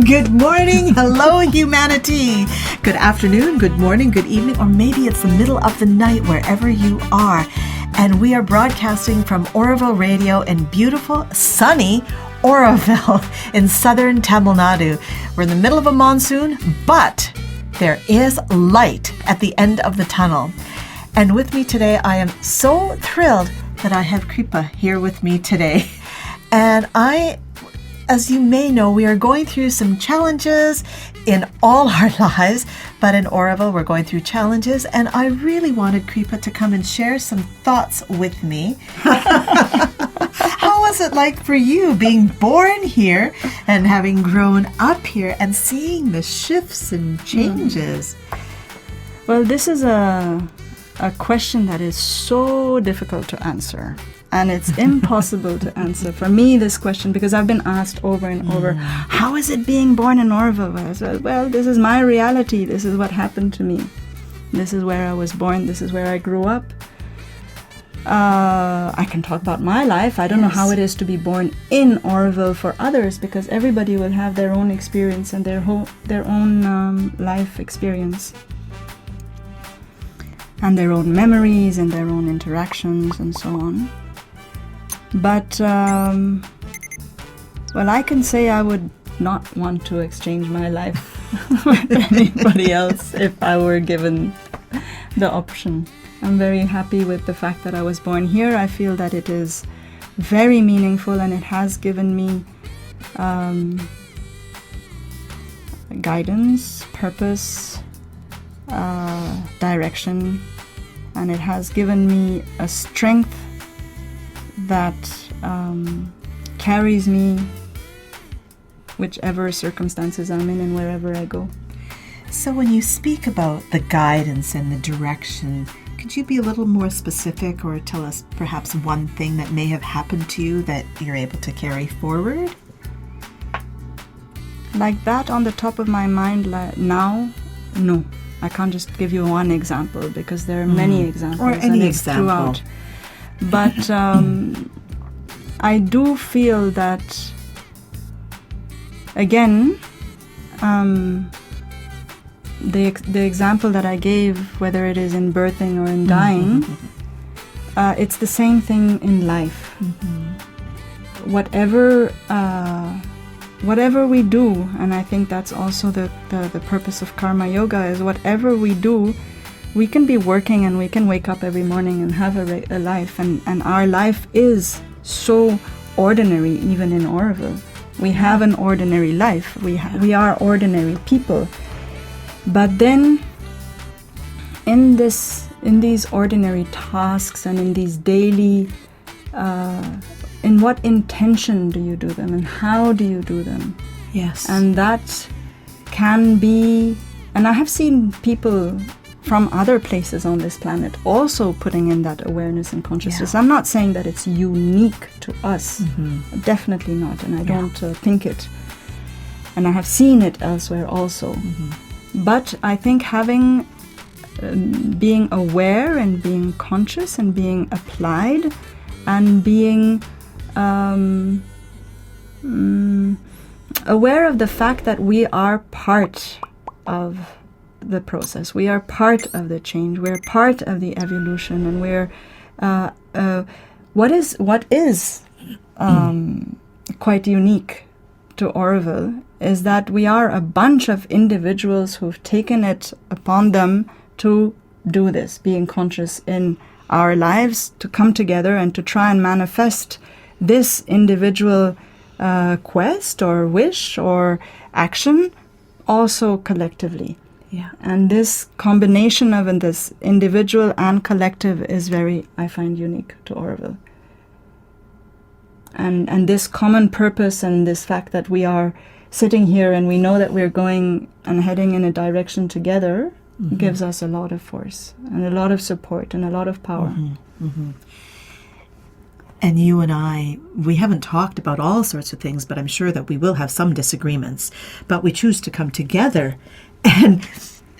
Good morning. Hello, humanity. Good afternoon, good morning, good evening, or maybe it's the middle of the night wherever you are. And we are broadcasting from Auroville Radio in beautiful, sunny Auroville in southern Tamil Nadu. We're in the middle of a monsoon, but there is light at the end of the tunnel. And with me today, I am so thrilled that I have Kripa here with me today. And as you may know, we are going through some challenges in all our lives, but in Auroville, we're going through challenges, and I really wanted Kripa to come and share some thoughts with me. How was it like for you being born here and having grown up here and seeing the shifts and changes? Well, this is a question that is so difficult to answer. And it's impossible to answer for me, this question, because I've been asked over and over, how is it being born in Auroville? I said, well, this is my reality. This is what happened to me. This is where I was born. This is where I grew up. I can talk about my life. I don't know how it is to be born in Auroville for others, because everybody will have their own experience and their own life experience. And their own memories and their own interactions and so on. But, well, I can say I would not want to exchange my life with anybody else if I were given the option. I'm very happy with the fact that I was born here. I feel that it is very meaningful and it has given me guidance, purpose, direction, and it has given me a strength that carries me whichever circumstances I'm in and wherever I go. So when you speak about the guidance and the direction, could you be a little more specific or tell us perhaps one thing that may have happened to you that you're able to carry forward? Like that on the top of my mind now? No. I can't just give you one example because there are many examples. Or any example. Throughout. But I do feel that, again, the example that I gave, whether it is in birthing or in dying, it's the same thing in life. Whatever we do, and I think that's also the purpose of karma yoga, is whatever we do, we can be working and we can wake up every morning and have a life, and our life is so ordinary. Even in Auroville, we have an ordinary life. We are ordinary people, but then in these ordinary tasks and in these daily in what intention do you do them and how do you do them? Yes. And that can be, and I have seen people from other places on this planet also putting in that awareness and consciousness. I'm not saying that it's unique to us. Definitely not. And I don't think it. And I have seen it elsewhere also. But I think being aware and being conscious and being applied and being aware of the fact that we are part of the process. We are part of the change. We're part of the evolution, and we're what is quite unique to Auroville is that we are a bunch of individuals who've taken it upon them to do this, being conscious in our lives, to come together and to try and manifest this individual quest or wish or action also collectively. And this combination of this individual and collective is very, I find, unique to Auroville. And this common purpose and this fact that we are sitting here and we know that we're going and heading in a direction together gives us a lot of force and a lot of support and a lot of power. And you and I, we haven't talked about all sorts of things, but I'm sure that we will have some disagreements. But we choose to come together and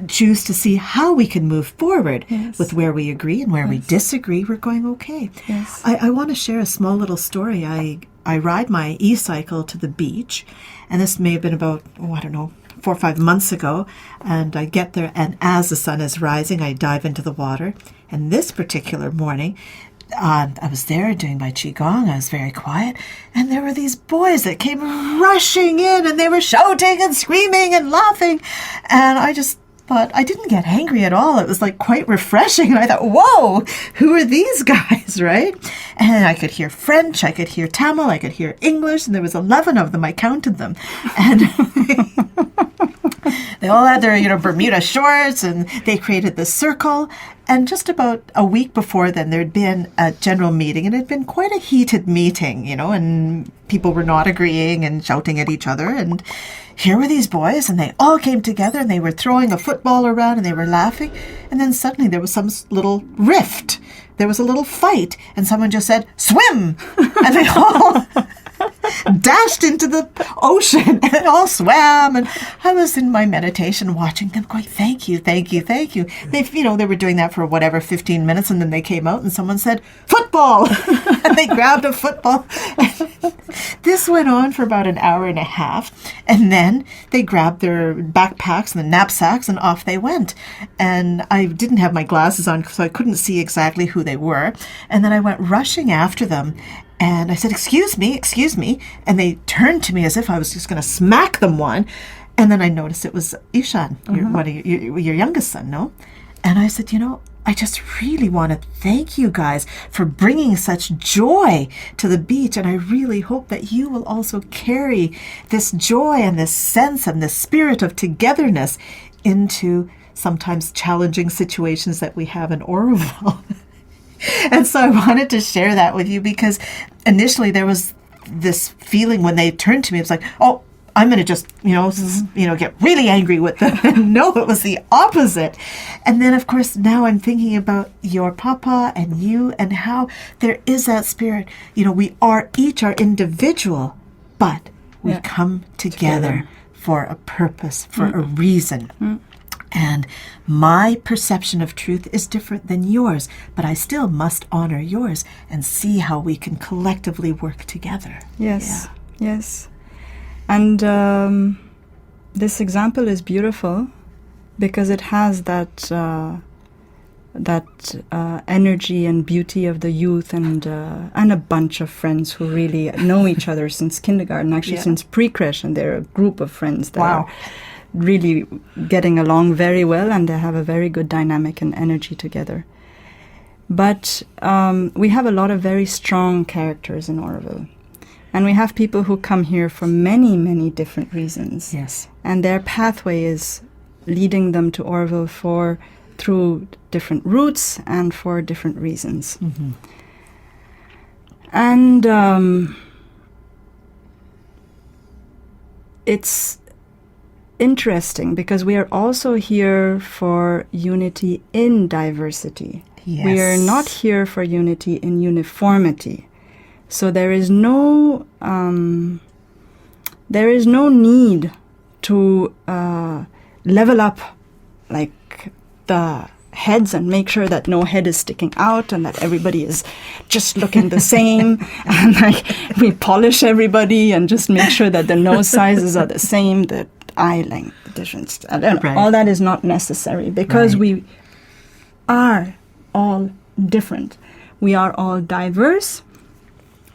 choose to see how we can move forward with where we agree and where we disagree. We're going, okay. I want to share a small little story. I I ride my e-cycle to the beach, and this may have been about, 4 or 5 months ago, and I get there, and as the sun is rising, I dive into the water. And this particular morning, I was there doing my qigong. I was very quiet, and there were these boys that came rushing in, and they were shouting and screaming and laughing, and I just thought, I didn't get angry at all. It was like quite refreshing, and I thought, whoa, who are these guys, right? And I could hear French, I could hear Tamil, I could hear English, and there was 11 of them. I counted them, and they all had their, Bermuda shorts, and they created this circle. And just about a week before then, there'd been a general meeting, and it had been quite a heated meeting, and people were not agreeing and shouting at each other. And here were these boys, and they all came together, and they were throwing a football around, and they were laughing. And then suddenly there was some little rift. There was a little fight, and someone just said, "Swim!" And they all dashed into the ocean, and they all swam. And I was in my meditation watching them going, "Thank you, thank you, thank you." They were doing that for 15 minutes, and then they came out and someone said, "Football!" And they grabbed a football. This went on for about an hour and a half, and then they grabbed their backpacks and the knapsacks, and off they went. And I didn't have my glasses on, so I couldn't see exactly who they were. And then I went rushing after them, and I said, excuse me. And they turned to me as if I was just going to smack them one. And then I noticed it was Ishan, your youngest son, no? And I said, I just really want to thank you guys for bringing such joy to the beach. And I really hope that you will also carry this joy and this sense and this spirit of togetherness into sometimes challenging situations that we have in Auroville. And so I wanted to share that with you, because initially there was this feeling when they turned to me, it was like, oh, I'm going to just, get really angry with them. No, it was the opposite. And then, of course, now I'm thinking about your papa and you, and how there is that spirit. We are each are individual, but we come together for a purpose, for a reason. And my perception of truth is different than yours, but I still must honor yours and see how we can collectively work together. Yes, yes. And this example is beautiful because it has that energy and beauty of the youth, and a bunch of friends who really know each other since kindergarten, actually since pre-creche, and they're a group of friends that are really getting along very well, and they have a very good dynamic and energy together. But we have a lot of very strong characters in Auroville. And we have people who come here for many, many different reasons. Yes. And their pathway is leading them to Auroville through different routes and for different reasons. Mm-hmm. And it's interesting because we are also here for unity in diversity. Yes. We are not here for unity in uniformity. So there is no need to level up like the heads and make sure that no head is sticking out and that everybody is just looking the same, and like we polish everybody and just make sure that the nose sizes are the same, the eye length difference. All that is not necessary, because we are all different. We are all diverse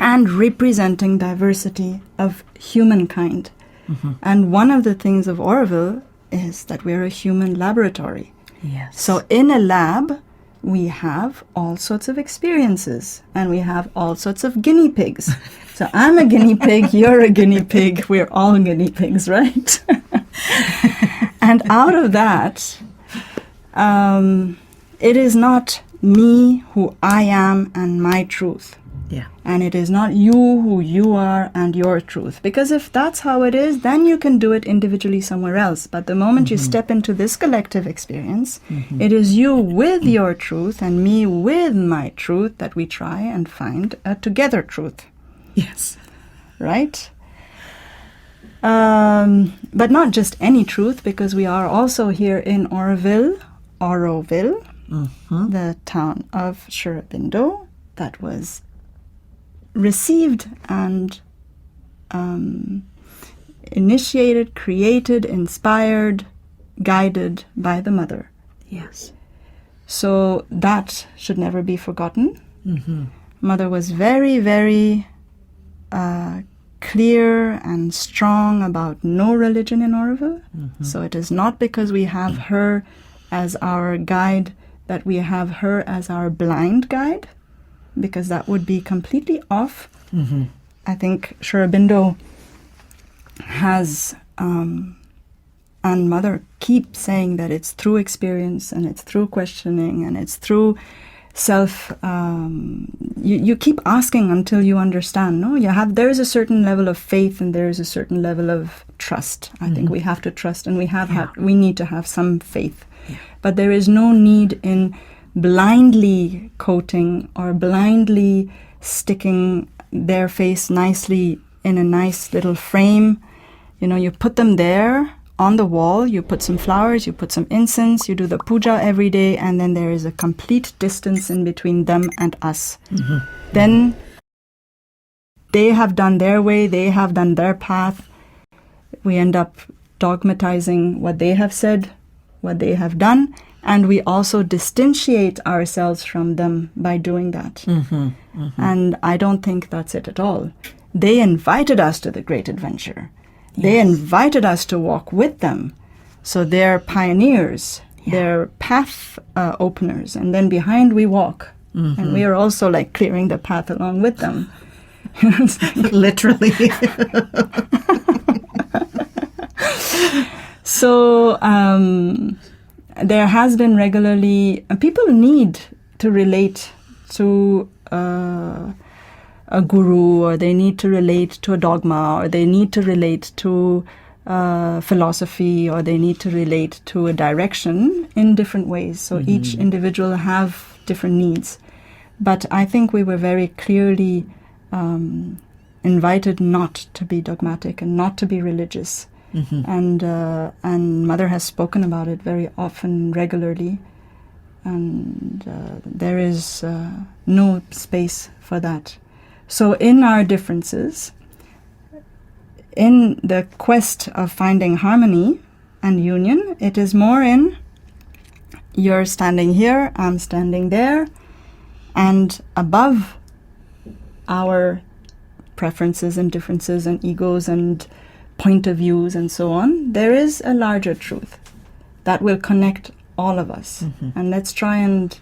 and representing diversity of humankind. Mm-hmm. And one of the things of Auroville is that we're a human laboratory. Yes. So in a lab, we have all sorts of experiences, and we have all sorts of guinea pigs. So I'm a guinea pig, you're a guinea pig, we're all guinea pigs, right? And out of that, it is not me, who I am, and my truth. Yeah. And it is not you, who you are, and your truth. Because if that's how it is, then you can do it individually somewhere else. But the moment you step into this collective experience, it is you with your truth and me with my truth that we try and find a together truth. Yes. Right? But not just any truth, because we are also here in Auroville, the town of Shurabindo, that was received and initiated, created, inspired, guided by the mother. Yes. So that should never be forgotten. Mm-hmm. Mother was very, very clear and strong about no religion in Auroville. Mm-hmm. So it is not because we have her as our guide that we have her as our blind guide, because that would be completely off. Mm-hmm. I think Sri Aurobindo has, and Mother keep saying that it's through experience and it's through questioning and it's through self. You keep asking until you understand. No, there is a certain level of faith and there is a certain level of trust. I think we have to trust, and we need to have some faith. Yeah. But there is no need in blindly quoting or blindly sticking their face nicely in a nice little frame. You put them there on the wall, you put some flowers, you put some incense, you do the puja every day, and then there is a complete distance in between them and us. Mm-hmm. Then they have done their way, they have done their path. We end up dogmatizing what they have said, what they have done, and we also distantiate ourselves from them by doing that. Mm-hmm. Mm-hmm. And I don't think that's it at all. They invited us to the great adventure. They invited us to walk with them. So they're pioneers, they're path openers, and then behind we walk. Mm-hmm. And we are also like clearing the path along with them. Literally. So there has been regularly, people need to relate to a guru, or they need to relate to a dogma, or they need to relate to philosophy, or they need to relate to a direction in different ways. So each individual have different needs. But I think we were very clearly invited not to be dogmatic and not to be religious. Mm-hmm. And Mother has spoken about it very often, regularly. And there is no space for that. So in our differences, in the quest of finding harmony and union, it is more in you're standing here, I'm standing there, and above our preferences and differences and egos and point of views and so on, there is a larger truth that will connect all of us. Mm-hmm. And let's try and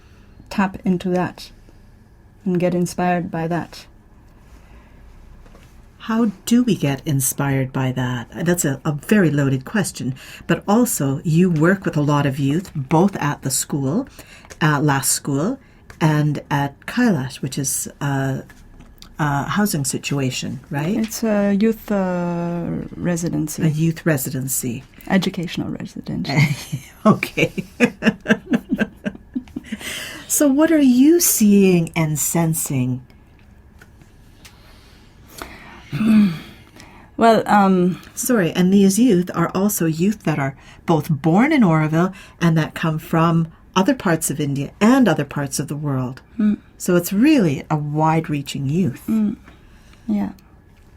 tap into that and get inspired by that. How do we get inspired by that? That's a very loaded question. But also, you work with a lot of youth, both at the school, last school, and at Kailash, which is a housing situation, right? It's a youth residency. A youth residency. Educational residency. Okay. So what are you seeing and sensing? Well, sorry, and these youth are also youth that are both born in Auroville and that come from other parts of India and other parts of the world. So it's really a wide-reaching youth. Yeah.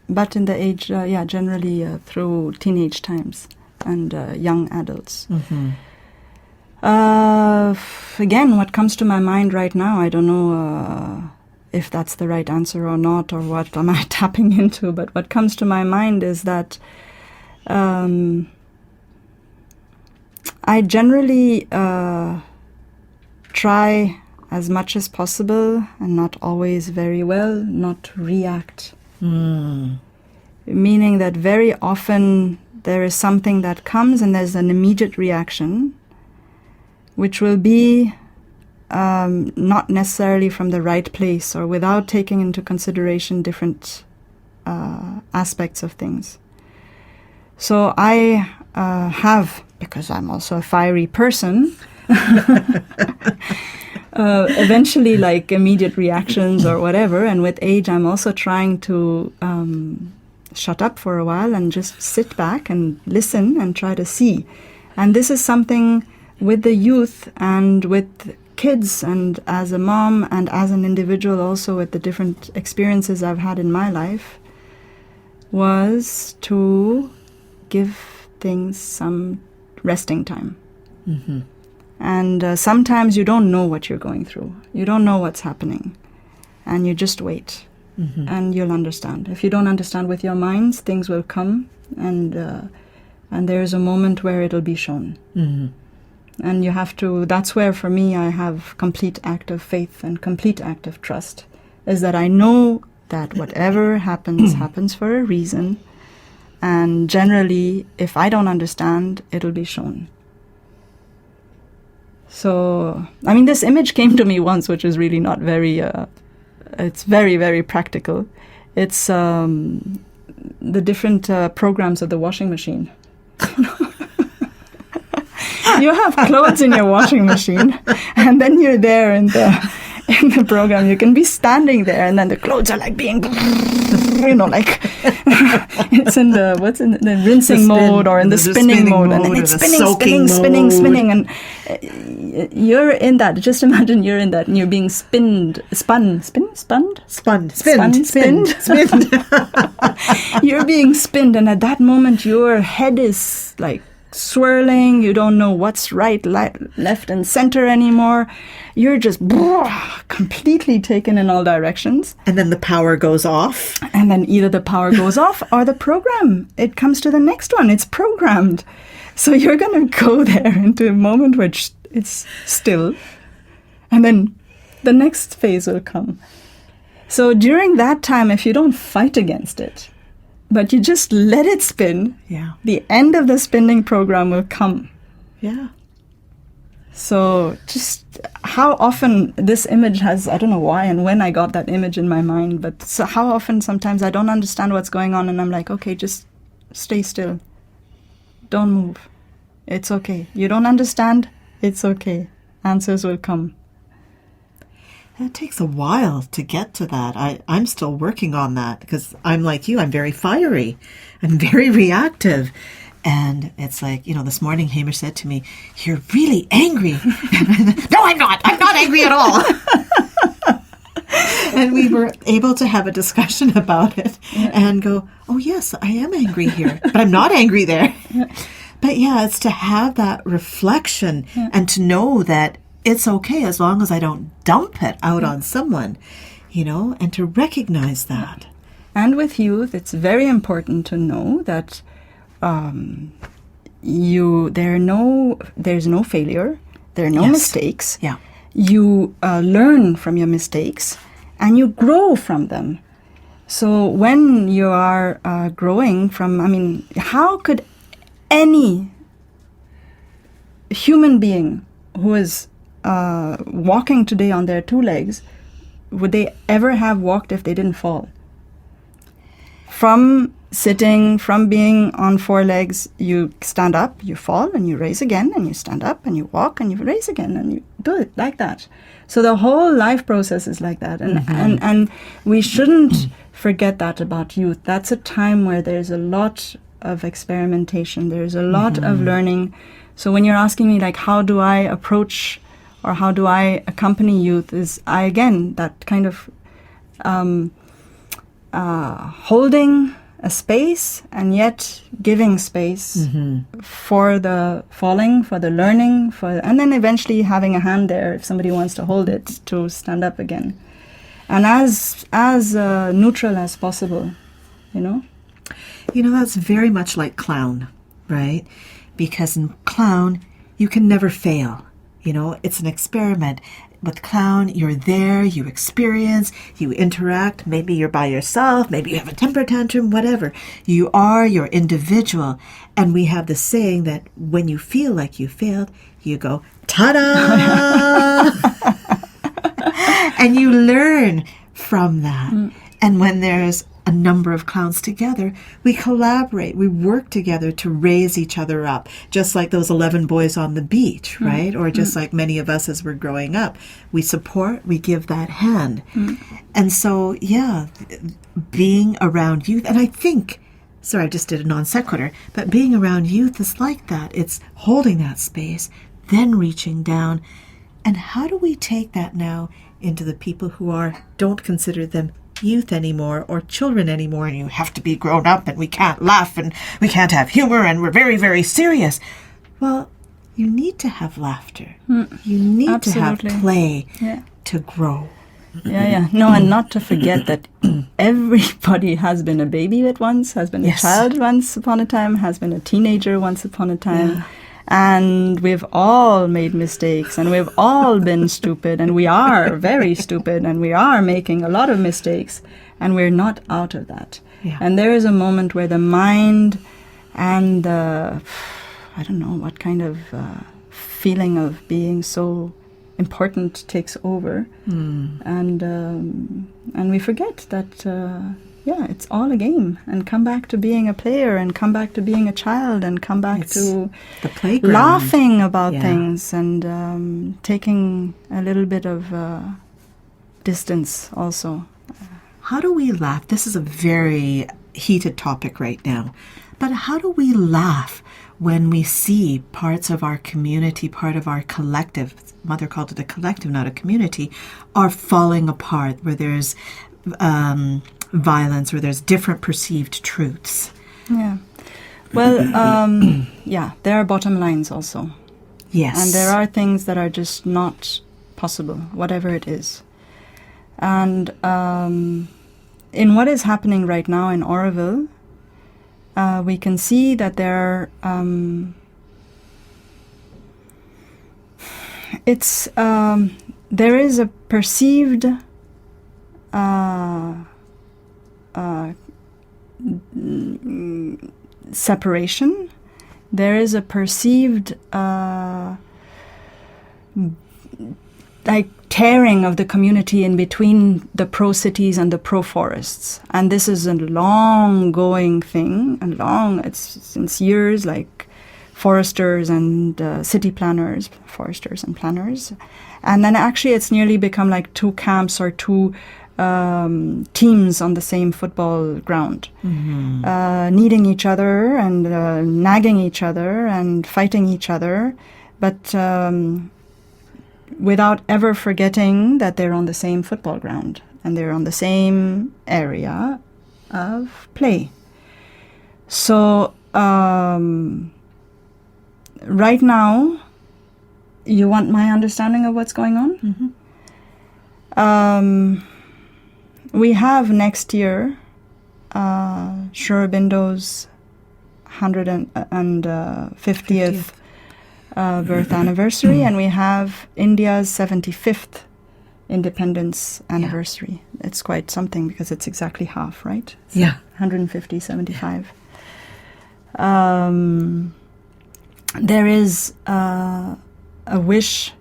But in the age, generally through teenage times and young adults. Mm-hmm. Again, what comes to my mind right now, I don't know if that's the right answer or not, or what am I tapping into, but what comes to my mind is that I generally try as much as possible, and not always very well, not to react. Meaning that very often there is something that comes and there's an immediate reaction, which will be not necessarily from the right place or without taking into consideration different aspects of things. So I have, because I'm also a fiery person, eventually like immediate reactions or whatever, and with age I'm also trying to shut up for a while and just sit back and listen and try to see. And this is something with the youth and with kids and as a mom and as an individual also with the different experiences I've had in my life was to give things some resting time. Mm-hmm. And sometimes you don't know what you're going through. You don't know what's happening. And you just wait. Mm-hmm. And you'll understand. If you don't understand with your minds, things will come. And there's a moment where it'll be shown. Mm-hmm. And you have to, that's where for me I have complete act of faith and complete act of trust, is that I know that whatever happens, happens for a reason. And generally, if I don't understand, it'll be shown. So, I mean, this image came to me once, which is really not very, it's very, very practical. It's the different programs of the washing machine. You have clothes in your washing machine, and then you're there in the program. You can be standing there, and then the clothes are like being, like it's in the rinsing mode or in the spinning mode, and then it's spinning, and you're in that. Just imagine you're in that, and you're being spinned. You're being spinned, and at that moment, your head is like swirling. You don't know what's right, left, and center anymore. You're just completely taken in all directions. And then the power goes off. And then either the power goes off or the program. It comes to the next one. It's programmed. So you're going to go there into a moment which it's still. And then the next phase will come. So during that time, if you don't fight against it, but you just let it spin, the end of the spinning program will come. Yeah. So just how often this image has, I don't know why and when I got that image in my mind, but so how often sometimes I don't understand what's going on and I'm like, okay, just stay still. Don't move. It's okay. You don't understand? It's okay. Answers will come. It takes a while to get to that. I'm still working on that because I'm like you. I'm very fiery. I'm very reactive. And it's like, this morning Hamish said to me, "You're really angry." No, I'm not. I'm not angry at all. And we were able to have a discussion about it and go, oh, yes, I am angry here, but I'm not angry there. But yeah, it's to have that reflection and to know that it's okay as long as I don't dump it out on someone, and to recognize that. And with youth, it's very important to know that there's no failure, there are no mistakes. Yeah. You learn from your mistakes and you grow from them. So when you are growing from, how could any human being who is walking today on their two legs, would they ever have walked if they didn't fall? From sitting, from being on four legs, you stand up, you fall, and you raise again, and you stand up, and you walk, and you raise again, and you do it like that. So the whole life process is like that. And we shouldn't forget that about youth. That's a time where there's a lot of experimentation. There's a lot of learning. So when you're asking me, like, how do I approach or how do I accompany youth, is that kind of holding a space and yet giving space for the falling, for the learning, and then eventually having a hand there if somebody wants to hold it to stand up again. And as neutral as possible, That's very much like clown, right? Because in clown, you can never fail. It's an experiment. With clown, you're there, you experience, you interact. Maybe you're by yourself, maybe you have a temper tantrum, whatever. You are your individual. And we have the saying that when you feel like you failed, you go, ta-da! And you learn from that. And when there's a number of clowns together, we collaborate, we work together to raise each other up, just like those 11 boys on the beach, right? Or just like many of us as we're growing up. We support, we give that hand. And so, being around youth, and I think, sorry, I just did a non sequitur, but being around youth is like that. It's holding that space, then reaching down, And how do we take that now into the people who don't consider them youth anymore or children anymore, and you have to be grown up and we can't laugh and we can't have humor and we're very, very serious? Well, you need to have laughter. You need Absolutely. to have play to grow. Yeah. No, and not to forget that everybody has been a baby at once, has been a child once upon a time, has been a teenager once upon a time. Yeah. And we've all made mistakes, and we've all been stupid, and we are very stupid, and we are making a lot of mistakes, and we're not out of that. Yeah. And there is a moment where the mind and the, I don't know what kind of feeling of being so important takes over, and we forget that it's all a game, and come back to being a player, and come back to being a child, and come back to the playground, laughing about things, and taking a little bit of distance also. How do we laugh? This is a very heated topic right now, but how do we laugh when we see parts of our community, part of our collective, Mother called it a collective, not a community, are falling apart, where there's violence, where there's different perceived truths? Yeah. Well, there are bottom lines also. Yes. And there are things that are just not possible, whatever it is. And in what is happening right now in Auroville, we can see that there is a perceived separation. There is a perceived tearing of the community in between the pro-cities and the pro-forests. And this is a long-going thing, it's since years, like foresters and city planners, foresters and planners. And then actually it's nearly become like two camps or two teams on the same football ground, needing each other and nagging each other and fighting each other, but without ever forgetting that they're on the same football ground and they're on the same area of play. So right now, you want my understanding of what's going on? We have next year Shurabindo's 150th birth anniversary, and we have India's 75th independence anniversary. It's quite something because it's exactly half, right? So 150, 75. There is a wish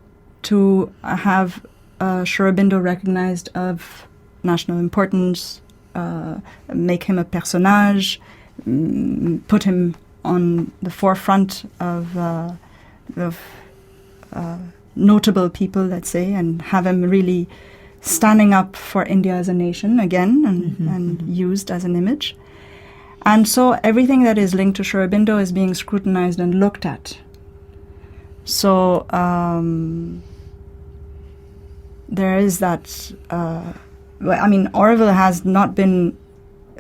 to have Shurabindo recognized of national importance, make him a personnage, put him on the forefront of notable people, let's say, and have him really standing up for India as a nation again, and used as an image. And so everything that is linked to Shurabindo is being scrutinized and looked at. So there is that. Auroville has not been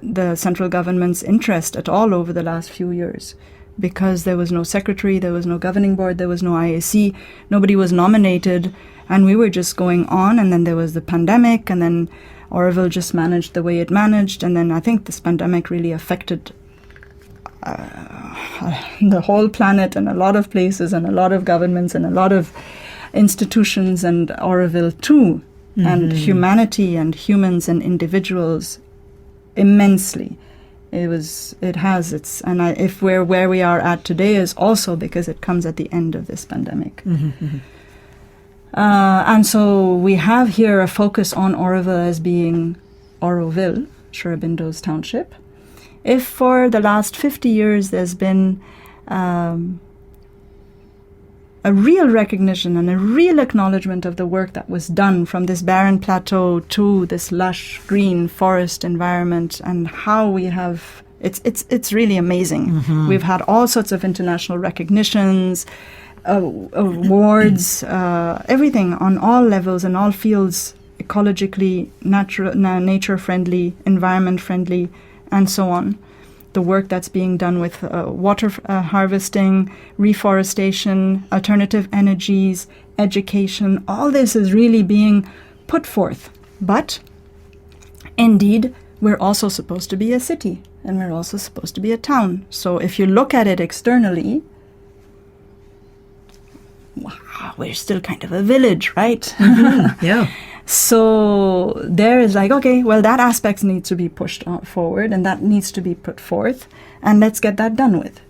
the central government's interest at all over the last few years, because there was no secretary, there was no governing board, there was no IAC, nobody was nominated, and we were just going on. And then there was the pandemic, and then Auroville just managed the way it managed, and then I think this pandemic really affected the whole planet and a lot of places and a lot of governments and a lot of institutions, and Auroville too, and humanity and humans and individuals immensely. If we're where we are at today is also because it comes at the end of this pandemic. And so we have here a focus on Auroville as being Auroville, Shurabindo's township. If for the last 50 years there's been a real recognition and a real acknowledgement of the work that was done from this barren plateau to this lush green forest environment, and how we have, it's really amazing. We've had all sorts of international recognitions, awards, everything on all levels and all fields, ecologically, nature-friendly, environment-friendly, and so on. The work that's being done with water harvesting, reforestation, alternative energies, education, all this is really being put forth. But indeed, we're also supposed to be a city, and we're also supposed to be a town. So if you look at it externally, wow, we're still kind of a village, right? Yeah. So there is like, okay, well, that aspect needs to be pushed forward, and that needs to be put forth, and let's get that done with.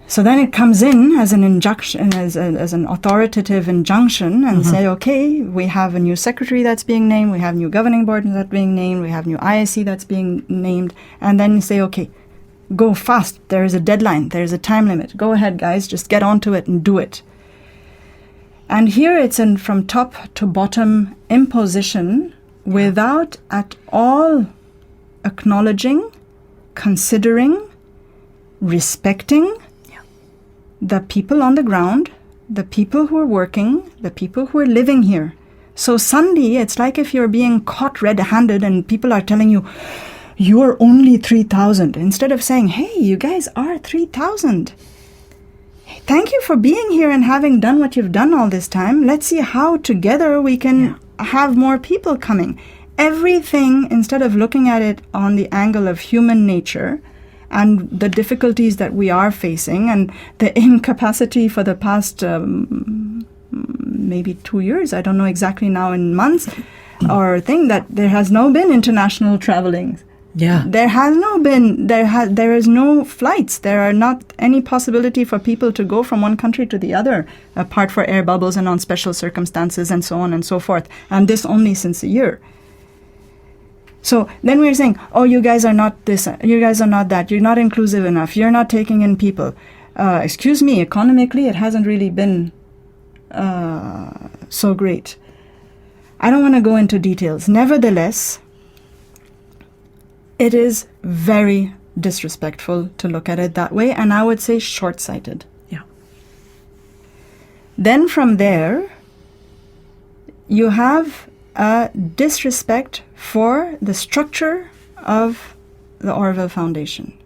So then it comes in as an injunction, as an authoritative injunction, and say, okay, we have a new secretary that's being named, we have new governing board that's being named, we have new ISC that's being named, and then say, okay, go fast. There is a deadline. There is a time limit. Go ahead, guys. Just get onto it and do it. And here it's from top to bottom imposition without at all acknowledging, considering, respecting the people on the ground, the people who are working, the people who are living here. So suddenly it's like if you're being caught red-handed and people are telling you, you are only 3,000, instead of saying, hey, you guys are 3,000. Thank you for being here and having done what you've done all this time. Let's see how together we can have more people coming. Everything, instead of looking at it on the angle of human nature and the difficulties that we are facing and the incapacity for the past maybe 2 years, I don't know exactly now in months, or thing that there has no been international traveling. Yeah. There is no flights. There are not any possibility for people to go from one country to the other, apart for air bubbles and on special circumstances and so on and so forth. And this only since a year. So then we're saying, oh, you guys are not this, you guys are not that, you're not inclusive enough, you're not taking in people. Excuse me, economically, it hasn't really been so great. I don't want to go into details. Nevertheless, it is very disrespectful to look at it that way, and I would say short-sighted. Yeah. Then from there, you have a disrespect for the structure of the Auroville Foundation.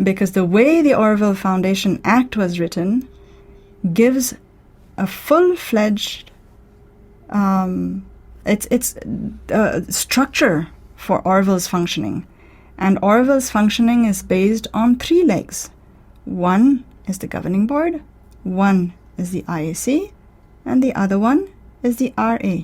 Because the way the Auroville Foundation Act was written gives a full-fledged structure for Auroville's functioning. And Auroville's functioning is based on 3 legs. One is the governing board, one is the IAC, and the other one is the RA.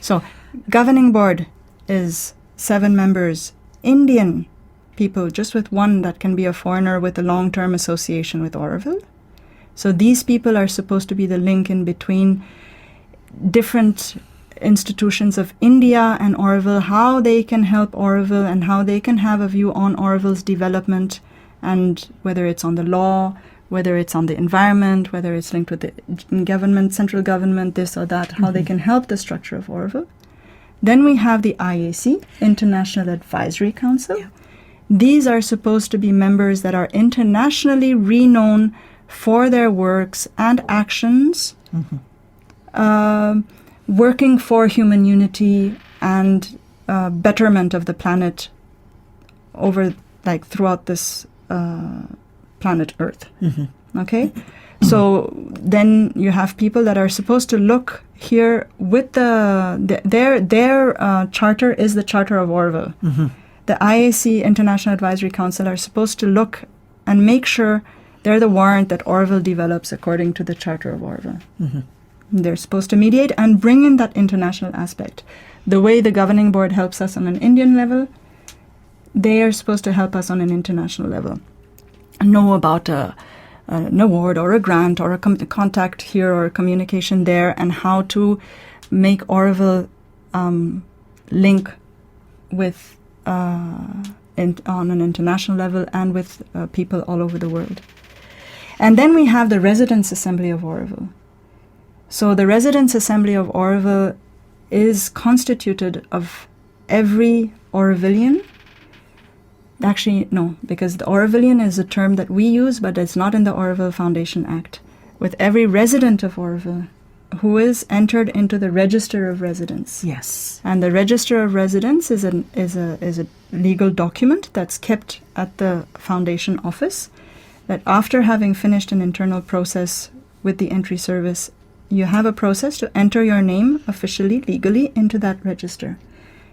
So, governing board is 7 members, Indian people, just with one that can be a foreigner with a long-term association with Auroville. So these people are supposed to be the link in between different institutions of India and Auroville, how they can help Auroville and how they can have a view on Auroville's development, and whether it's on the law, whether it's on the environment, whether it's linked with the government, central government, this or that, how they can help the structure of Auroville. Then we have the IAC, International Advisory Council. Yeah. These are supposed to be members that are internationally renowned for their works and actions, working for human unity and betterment of the planet throughout this planet Earth. Okay? So then you have people that are supposed to look here with their charter is the Charter of Auroville. The IAC, International Advisory Council, are supposed to look and make sure they're the warrant that Auroville develops according to the Charter of Auroville. They're supposed to mediate and bring in that international aspect. The way the governing board helps us on an Indian level, they are supposed to help us on an international level. Know about an award or a grant or a contact here or a communication there, and how to make Auroville link with on an international level and with people all over the world. And then we have the Residents' Assembly of Auroville. So the Residents' Assembly of Auroville is constituted of every Aurovillian Actually, no, because the Aurovillian is a term that we use, but it's not in the Auroville Foundation Act. With every resident of Auroville who is entered into the Register of Residence. Yes. And the Register of Residence is a legal document that's kept at the foundation office, that after having finished an internal process with the entry service, you have a process to enter your name officially, legally, into that register.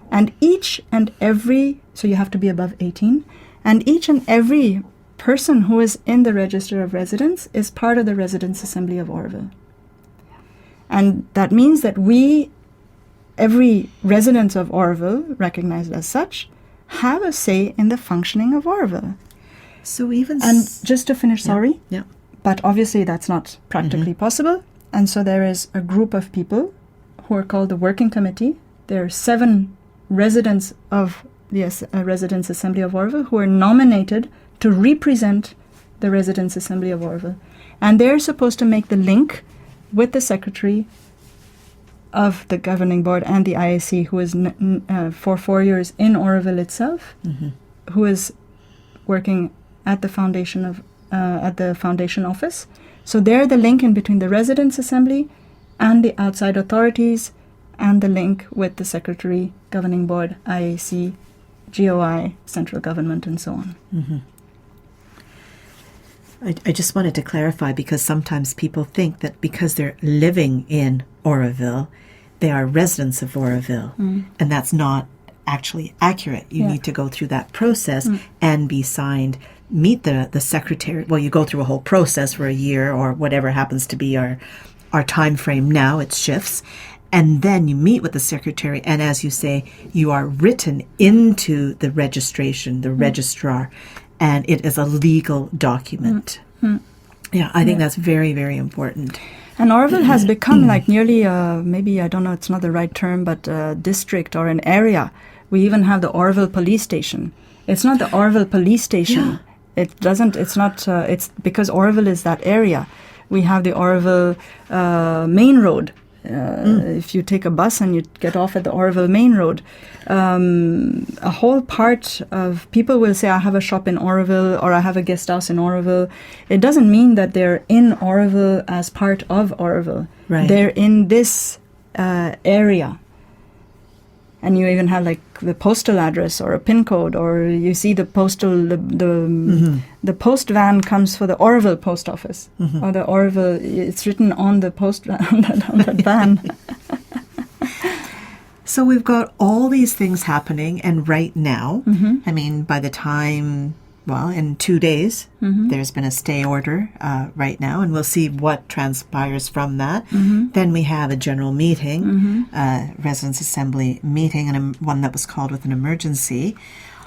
And each and every, so you have to be above 18, and each and every person who is in the Register of Residence is part of the Residence Assembly of Auroville. And that means that every resident of Auroville, recognized as such, have a say in the functioning of Auroville. So even... And just to finish, sorry, Yeah. but obviously that's not practically possible. And so there is a group of people who are called the Working Committee. There are 7 residents of the Residence Assembly of Auroville who are nominated to represent the Residence Assembly of Auroville. And they're supposed to make the link with the secretary of the governing board and the IAC, who is for 4 years in Auroville itself, who is working at the foundation office. So they're the link in between the Residence Assembly and the outside authorities, and the link with the secretary, governing board, IAC, GOI, central government, and so on. I just wanted to clarify, because sometimes people think that because they're living in Auroville, they are residents of Auroville, and that's not actually accurate. You need to go through that process and be signed, meet the secretary. Well, you go through a whole process for a year or whatever happens to be our time frame now. It shifts. And then you meet with the secretary, and as you say, you are written into the registration, the registrar, and it is a legal document. Yeah, I think that's very, very important. And Auroville has become like nearly, maybe, I don't know, it's not the right term, but a district or an area. We even have the Auroville police station. It's not the Auroville police station. It's because Auroville is that area. We have the Auroville main road. If you take a bus and you get off at the Auroville main road, a whole part of people will say, I have a shop in Auroville, or I have a guest house in Auroville. It doesn't mean that they're in Auroville as part of Auroville. Right. They're in this area. And you even have like the postal address or a PIN code, or you see the postal, the post van comes for the Auroville post office, or the Auroville, it's written on the post van, on that van. So we've got all these things happening, and right now, I mean, by the time, well, in 2 days, there's been a stay order right now, and we'll see what transpires from that. Then we have a general meeting, Residence Assembly meeting, and one that was called with an emergency.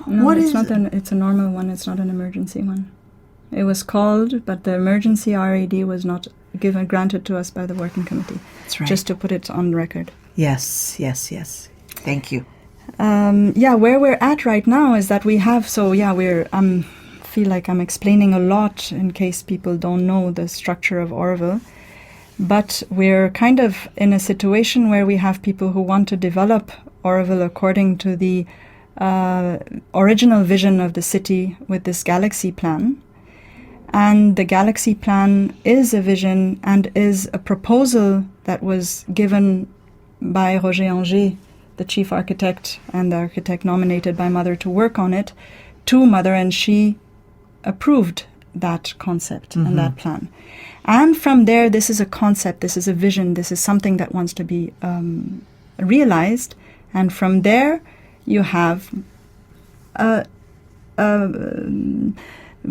No, it's a normal one. It's not an emergency one. It was called, but the emergency RAD was not granted to us by the Working Committee. That's right. Just to put it on record. Yes. Thank you. Where we're at right now is that we have, feel like I'm explaining a lot in case people don't know the structure of Auroville, but we're kind of in a situation where we have people who want to develop Auroville according to the original vision of the city with this galaxy plan. And the galaxy plan is a vision and is a proposal that was given by Roger Anger, the chief architect and the architect nominated by Mother to work on it, to Mother, and she approved that concept and that plan. And from there, this is a concept, this is a vision, this is something that wants to be realized. And from there, you have a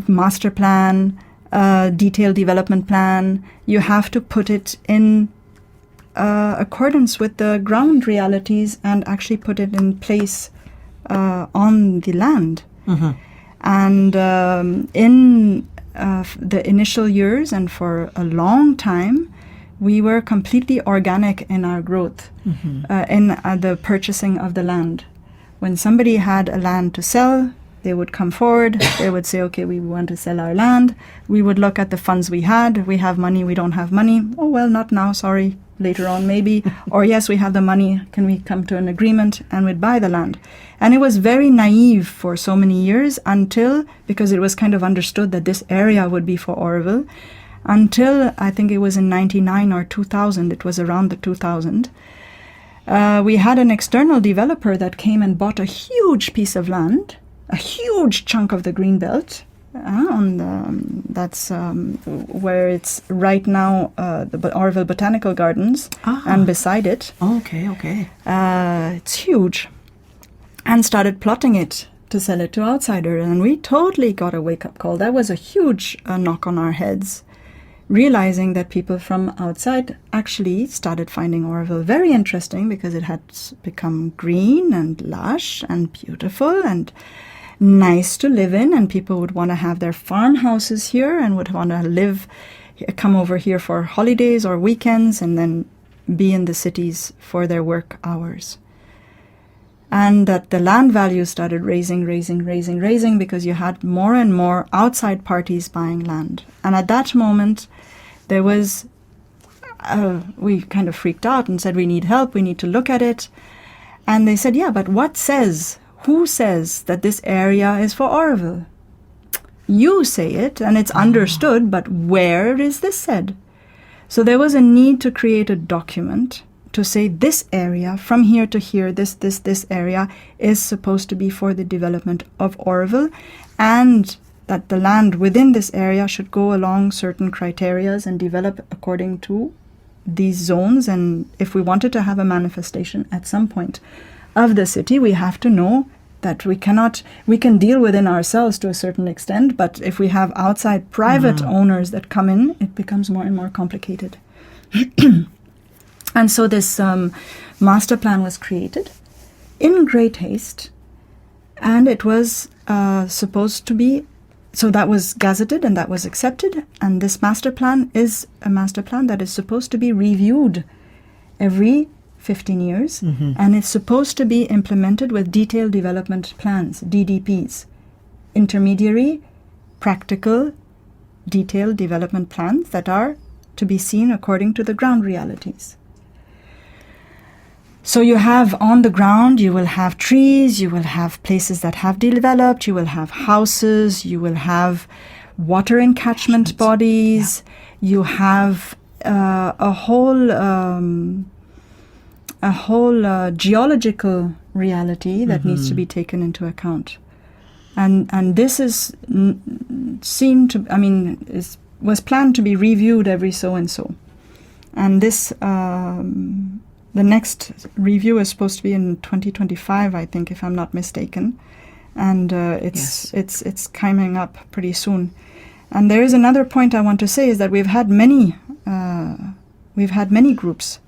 master plan, a detailed development plan. You have to put it in accordance with the ground realities and actually put it in place on the land. And in the initial years and for a long time, we were completely organic in our growth, in the purchasing of the land. When somebody had a land to sell, they would come forward, they would say, okay, we want to sell our land. We would look at the funds we had. We have money, we don't have money. Oh, well, not now, sorry. later on maybe, or yes, we have the money, can we come to an agreement, and we'd buy the land. And it was very naive for so many years until, because it was kind of understood that this area would be for Auroville, until I think it was in 99 or 2000, it was around the 2000, we had an external developer that came and bought a huge piece of land, a huge chunk of the greenbelt, that's where it's right now, the Auroville Botanical Gardens, and beside it. Okay. It's huge. And started plotting it to sell it to outsiders. And we totally got a wake-up call. That was a huge knock on our heads, realizing that people from outside actually started finding Auroville very interesting because it had become green and lush and beautiful and nice to live in, and people would want to have their farmhouses here and would want to come over here for holidays or weekends and then be in the cities for their work hours. And that the land value started raising because you had more and more outside parties buying land. And at that moment, there was, we kind of freaked out and said, we need help, we need to look at it. And they said, yeah, but who says that this area is for Auroville? You say it, and it's understood, but where is this said? So there was a need to create a document to say this area, from here to here, this area is supposed to be for the development of Auroville, and that the land within this area should go along certain criterias and develop according to these zones. And if we wanted to have a manifestation at some point of the city, we have to know that we can deal within ourselves to a certain extent, but if we have outside private owners that come in, it becomes more and more complicated. And so this master plan was created in great haste, and it was supposed to be, so that was gazetted and that was accepted, and this master plan is a master plan that is supposed to be reviewed every 15 years, and it's supposed to be implemented with detailed development plans, DDPs, intermediary, practical, detailed development plans that are to be seen according to the ground realities. So you have on the ground, you will have trees, you will have places that have developed, you will have houses, you will have water encatchment bodies, you have a whole geological reality that needs to be taken into account. And this is was planned to be reviewed every so and so. And this, the next review is supposed to be in 2025, I think, if I'm not mistaken. And it's coming up pretty soon. And there is another point I want to say is that we've had many groups.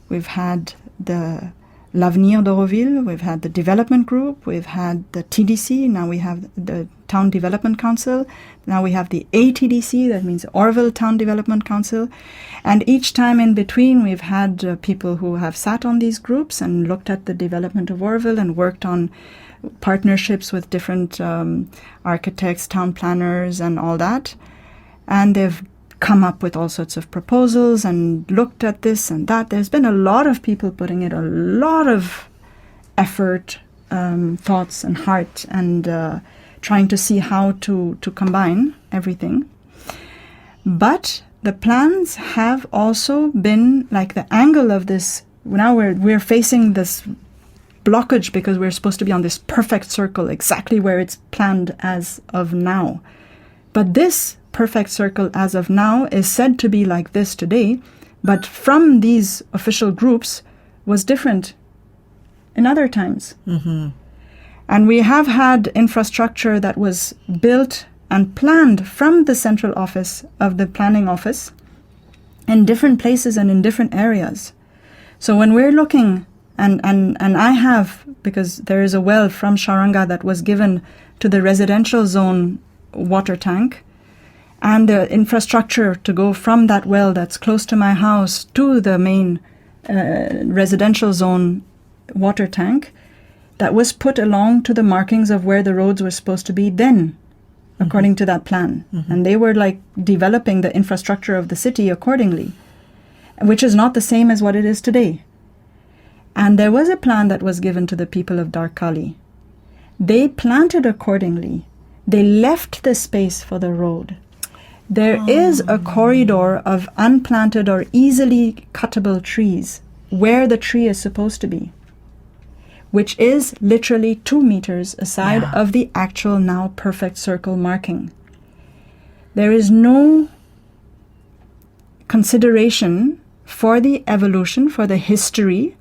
We've had the L'Avenir d'Auroville, we've had the development group, we've had the TDC, now we have the Town Development Council, now we have the ATDC, that means Auroville Town Development Council, and each time in between we've had people who have sat on these groups and looked at the development of Auroville and worked on partnerships with different architects, town planners and all that, and they've come up with all sorts of proposals and looked at this and that. There's been a lot of people putting in a lot of effort, thoughts and heart, and trying to see how to combine everything. But the plans have also been like the angle of this. Now we're facing this blockage because we're supposed to be on this perfect circle, exactly where it's planned as of now. But this perfect circle as of now is said to be like this today, but from these official groups was different in other times. And we have had infrastructure that was built and planned from the central office of the planning office in different places and in different areas. So when we're looking, and I have, because there is a well from Sharanga that was given to the residential zone water tank, and the infrastructure to go from that well that's close to my house to the main residential zone water tank, that was put along to the markings of where the roads were supposed to be then, according to that plan. And they were like developing the infrastructure of the city accordingly. which is not the same as what it is today. And there was a plan that was given to the people of Darkali. They planted accordingly. They left the space for the road. There is a corridor of unplanted or easily cuttable trees where the tree is supposed to be, which is literally 2 meters aside of the actual now perfect circle marking. There is no consideration for the evolution, for the history,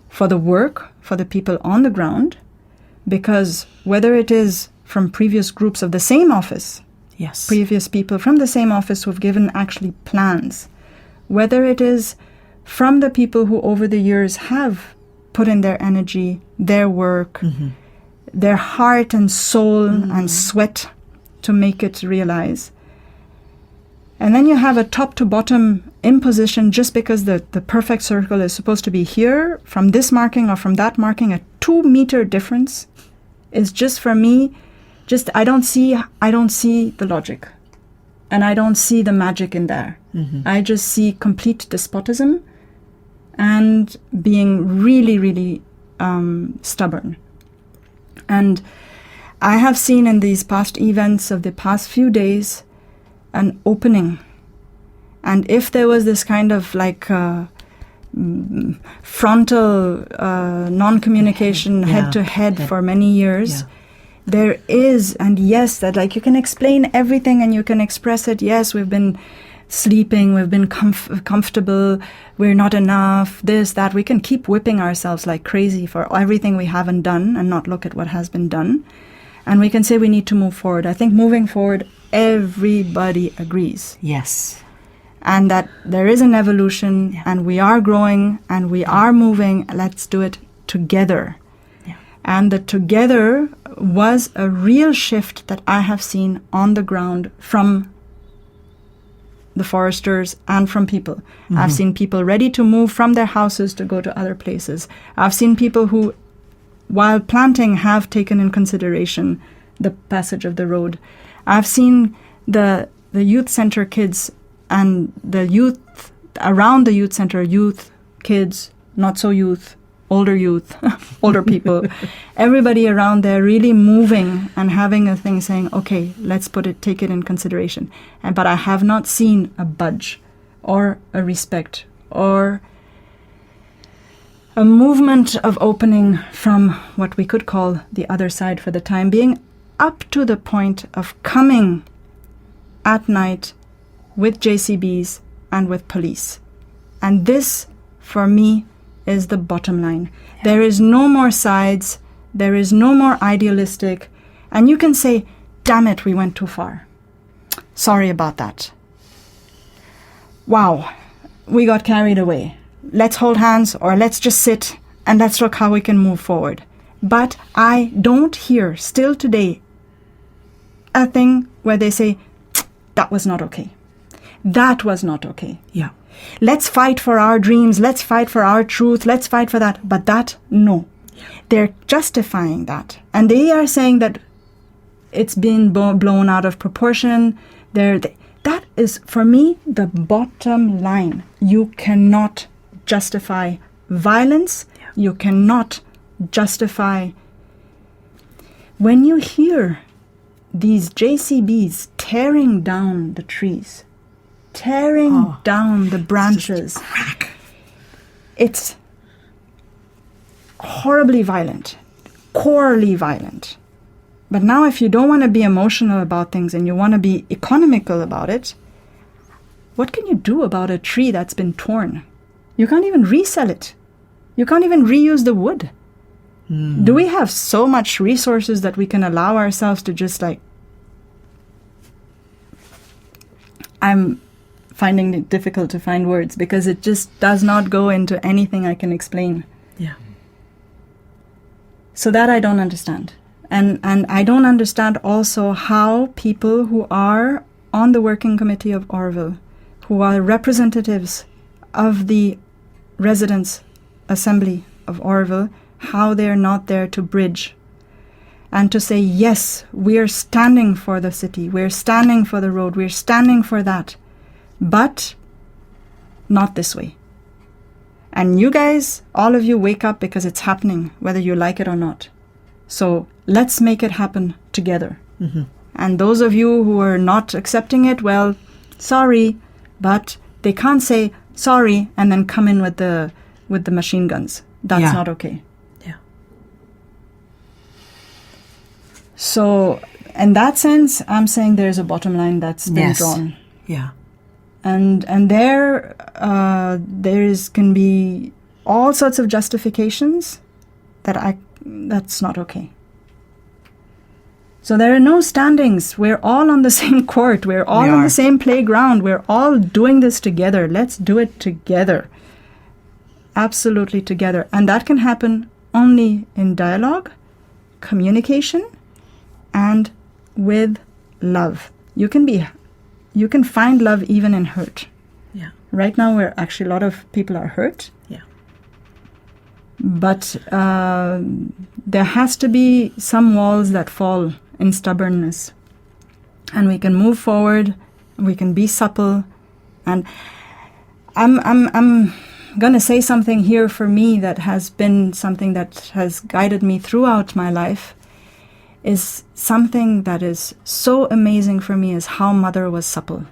for the work, for the people on the ground, because whether it is from previous groups of the same office, previous people from the same office who have given actually plans, whether it is from the people who over the years have put in their energy, their work, their heart and soul and sweat to make it realize. And then you have a top to bottom imposition just because the perfect circle is supposed to be here, from this marking or from that marking, a 2 meter difference is just, for me, just I don't see the logic. And I don't see the magic in there. I just see complete despotism and being really, really stubborn. And I have seen in these past events of the past few days an opening. And if there was this kind of like frontal non-communication head-to-head for many years, there is, and yes, that like you can explain everything and you can express it. Yes, we've been sleeping, we've been comfortable, we're not enough, this, that. We can keep whipping ourselves like crazy for everything we haven't done and not look at what has been done. And we can say we need to move forward. I think moving forward, everybody agrees. Yes. And that there is an evolution and we are growing and we are moving. Let's do it together. Yeah. And the together was a real shift that I have seen on the ground from the foresters and from people. I've seen people ready to move from their houses to go to other places. I've seen people who, while planting, have taken in consideration the passage of the road. I've seen the youth center kids and the youth around the youth center, youth, kids, not so youth, older people, everybody around there really moving and having a thing saying, okay, let's take it in consideration. But I have not seen a budge or a respect or a movement of opening from what we could call the other side for the time being, up to the point of coming at night with JCBs and with police. And this, for me, is the bottom line. Yeah. There is no more sides. There is no more idealistic. And you can say, damn it, we went too far. Sorry about that. Wow, we got carried away. Let's hold hands, or let's just sit and let's look how we can move forward. But I don't hear still today a thing where they say, that was not okay. That was not okay. Yeah. Let's fight for our dreams. Let's fight for our truth. Let's fight for that. But that, no. They're justifying that. And they are saying that it's been blown out of proportion. That is, for me, the bottom line. You cannot justify violence. Yeah. You cannot justify. When you hear these JCBs tearing down the trees, tearing down the branches, it's horribly violent, corely violent. But now if you don't want to be emotional about things and you want to be economical about it, what can you do about a tree that's been torn? You can't even resell it. You can't even reuse the wood. Do we have so much resources that we can allow ourselves to just like... I'm finding it difficult to find words because it just does not go into anything I can explain. Yeah. So that I don't understand. And I don't understand also how people who are on the working committee of Auroville, who are representatives of the residents' assembly of Auroville, how they're not there to bridge and to say, yes, we're standing for the city, we're standing for the road, we're standing for that. But not this way. And you guys, all of you, wake up because it's happening, whether you like it or not. So let's make it happen together. Mm-hmm. And those of you who are not accepting it, well, sorry, but they can't say sorry and then come in with the machine guns. That's not okay. Yeah. So in that sense, I'm saying there's a bottom line that's been drawn. Yeah. And there can be all sorts of justifications that's not okay. So there are no standings. We're all on the same court. We're all on the same playground. We're all doing this together. Let's do it together. Absolutely together. And that can happen only in dialogue, communication, and with love. You can find love even in hurt. Yeah. Right now, where actually a lot of people are hurt. Yeah. But there has to be some walls that fall in stubbornness. And we can move forward. We can be supple. And I'm going to say something here for me that has been something that has guided me throughout my life. Is something that is so amazing for me is how Mother was supple.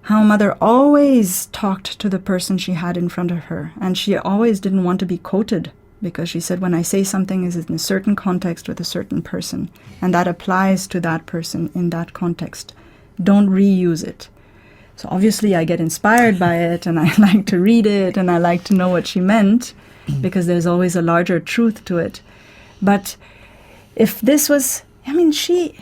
How Mother always talked to the person she had in front of her. And she always didn't want to be quoted, because she said, when I say something is in a certain context with a certain person, and that applies to that person in that context. Don't reuse it. So obviously I get inspired by it, and I like to read it, and I like to know what she meant, because there's always a larger truth to it. But if this was, I mean, she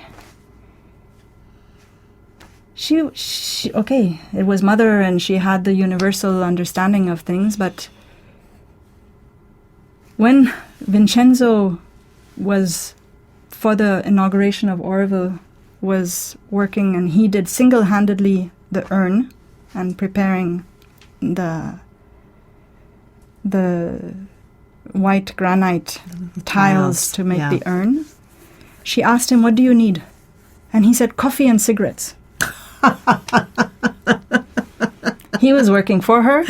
okay, it was Mother and she had the universal understanding of things, but when Vincenzo was, for the inauguration of Auroville, was working, and he did single-handedly the urn and preparing the white granite tiles to make the urn, she asked him, what do you need? And he said, coffee and cigarettes. He was working for her,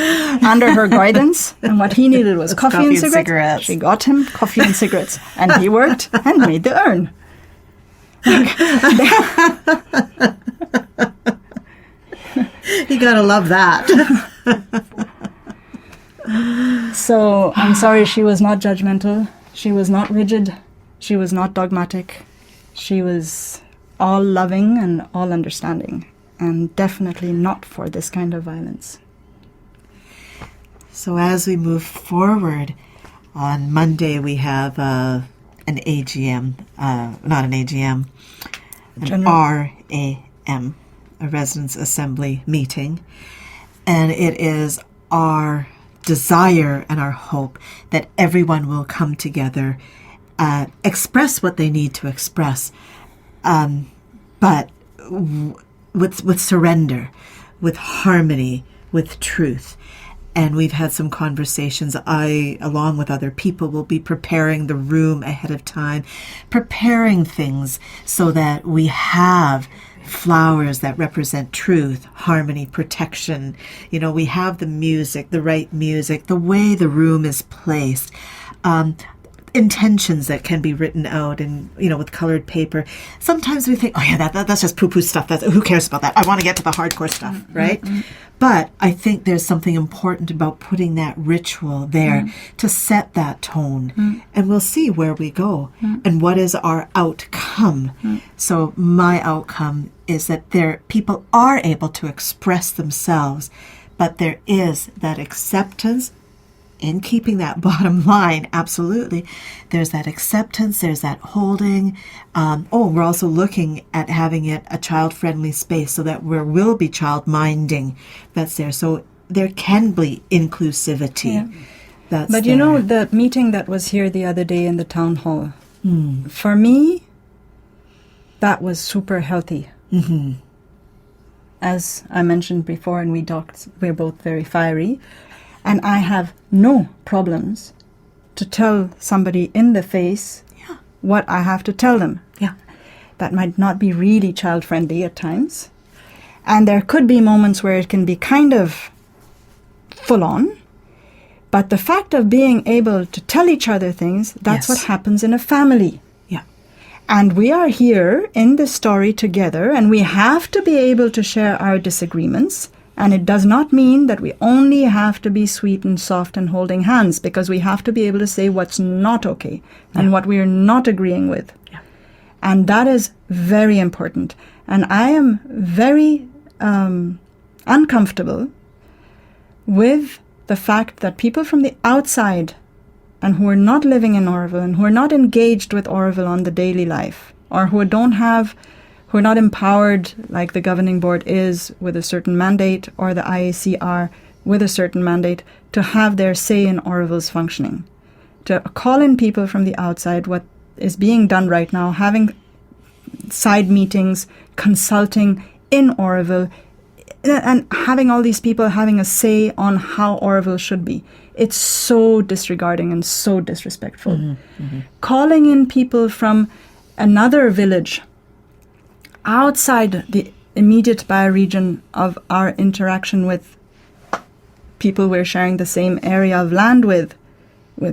under her guidance, and what he needed was coffee and cigarettes. She got him coffee and cigarettes, and he worked and made the urn. You gotta love that. So I'm sorry, she was not judgmental. She was not rigid. She was not dogmatic. She was all loving and all understanding, and definitely not for this kind of violence. So as we move forward, on Monday we have an AGM, not an AGM, an RAM, a Residents' Assembly meeting. And it is our desire and our hope that everyone will come together, express what they need to express, but with surrender, with harmony, with truth. And we've had some conversations. I, along with other people, will be preparing the room ahead of time, preparing things so that we have flowers that represent truth, harmony, protection. You know, we have the music, the right music, the way the room is placed, intentions that can be written out and, you know, with colored paper. Sometimes we think, oh yeah, that's just poo-poo stuff. Who cares about that? I want to get to the hardcore stuff, right? Mm-hmm. But I think there's something important about putting that ritual there to set that tone. And we'll see where we go and what is our outcome. So my outcome is that people are able to express themselves, but there is that acceptance in keeping that bottom line. Absolutely. There's that acceptance, there's that holding. We're also looking at having it a child-friendly space so that there will be child minding that's there. So there can be inclusivity. Yeah. But you know, the meeting that was here the other day in the town hall, for me, that was super healthy. Mm-hmm. As I mentioned before, and we talked, we're both very fiery. And I have no problems to tell somebody in the face what I have to tell them. Yeah. That might not be really child-friendly at times. And there could be moments where it can be kind of full on. But the fact of being able to tell each other things, that's what happens in a family. Yeah. And we are here in this story together, and we have to be able to share our disagreements. And it does not mean that we only have to be sweet and soft and holding hands, because we have to be able to say what's not okay and what we are not agreeing with. Yeah. And that is very important. And I am very uncomfortable with the fact that people from the outside and who are not living in Auroville and who are not engaged with Auroville on the daily life, or who are not empowered like the governing board is with a certain mandate, or the IAC are with a certain mandate, to have their say in Auroville's functioning. To call in people from the outside, what is being done right now, having side meetings, consulting in Auroville, and having all these people having a say on how Auroville should be. It's so disregarding and so disrespectful. Mm-hmm, mm-hmm. Calling in people from another village outside the immediate bioregion of our interaction with people we're sharing the same area of land with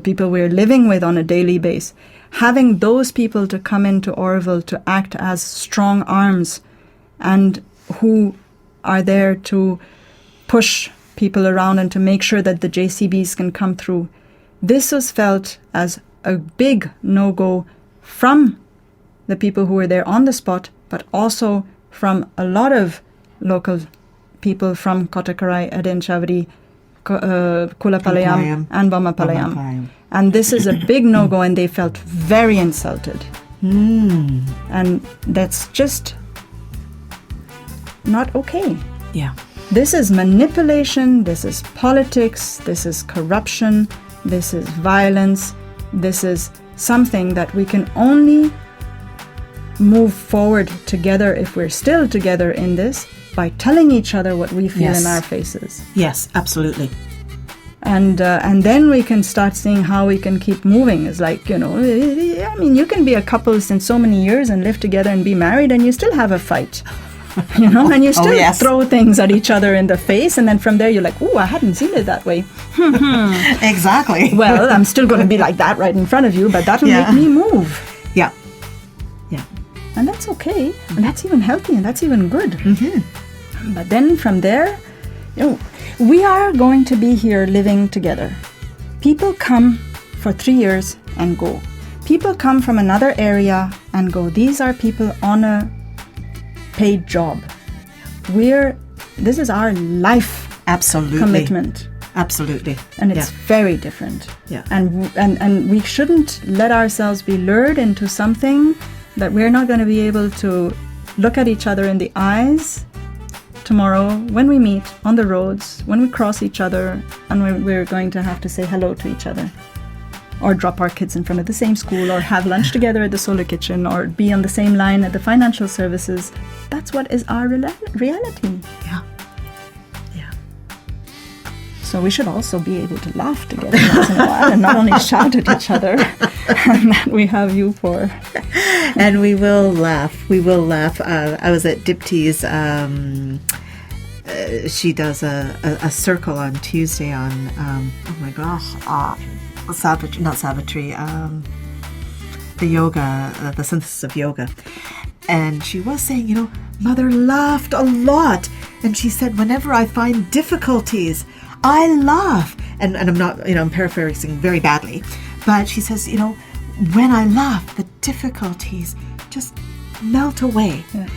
people we're living with on a daily basis, having those people to come into Auroville to act as strong arms and who are there to push people around and to make sure that the JCBs can come through. This was felt as a big no-go from the people who were there on the spot, but also from a lot of local people from Kotakarai, Edinchavadi, Kulapalayam, and Bamapalayam. And this is a big no-go, and they felt very insulted. And that's just not okay. Yeah. This is manipulation, this is politics, this is corruption, this is violence, this is something that we can only move forward together if we're still together in this by telling each other what we feel in our faces. Yes, absolutely. And then we can start seeing how we can keep moving. It's like, I mean, you can be a couple since so many years and live together and be married and you still have a fight. And you still throw things at each other in the face, and then from there you're like, "Ooh, I hadn't seen it that way." Exactly. Well, I'm still going to be like that right in front of you, but that'll make me move. Yeah. Yeah. And that's okay, and that's even healthy, and that's even good. Mm-hmm. But then from there, we are going to be here living together. People come for 3 years and go. People come from another area and go. These are people on a paid job. This is our life commitment. Absolutely. And it's very different. Yeah. And we shouldn't let ourselves be lured into something that we're not going to be able to look at each other in the eyes tomorrow when we meet on the roads, when we cross each other, and we're going to have to say hello to each other. Or drop our kids in front of the same school, or have lunch together at the solar kitchen, or be on the same line at the financial services. That's what is our reality. Yeah. Yeah. So we should also be able to laugh together once in a while and not only shout at each other. And that we have you for. And we will laugh. We will laugh. I was at Dipti's. She does a circle on Tuesday on, oh my gosh, not Savitri, the yoga, the synthesis of yoga. And she was saying, Mother laughed a lot. And she said, whenever I find difficulties, I laugh. And I'm not, I'm paraphrasing very badly. But she says, when I laugh, the difficulties just melt away. Yeah.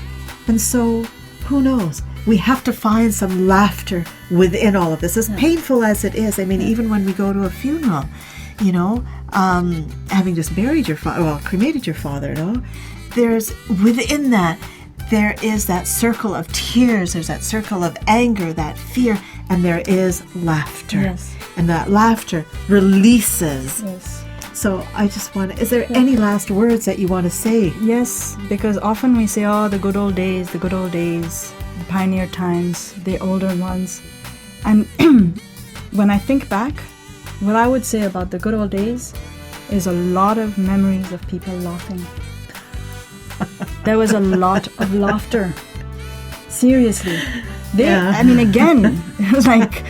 And so, who knows? We have to find some laughter within all of this. As painful as it is, I mean, even when we go to a funeral, having just buried your father, cremated your father, there's within that, there is that circle of tears, there's that circle of anger, that fear, and there is laughter. Yes. And that laughter releases. Yes. So I just is there any last words that you want to say? Yes, because often we say, the good old days, the pioneer times, the older ones. And when I think back, what I would say about the good old days is a lot of memories of people laughing. There was a lot of laughter. Seriously. Yeah. I mean, again, like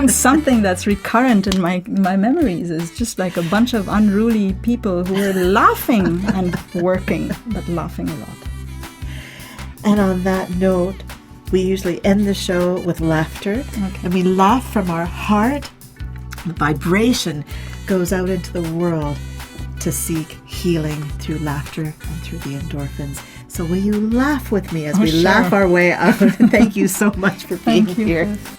something that's recurrent in my memories is just like a bunch of unruly people who were laughing and working, but laughing a lot. And on that note, we usually end the show with laughter. Okay. And we laugh from our heart. The vibration goes out into the world to seek healing through laughter and through the endorphins. So will you laugh with me as we sure. laugh our way out? Thank you so much for being Thank you. here. Chris.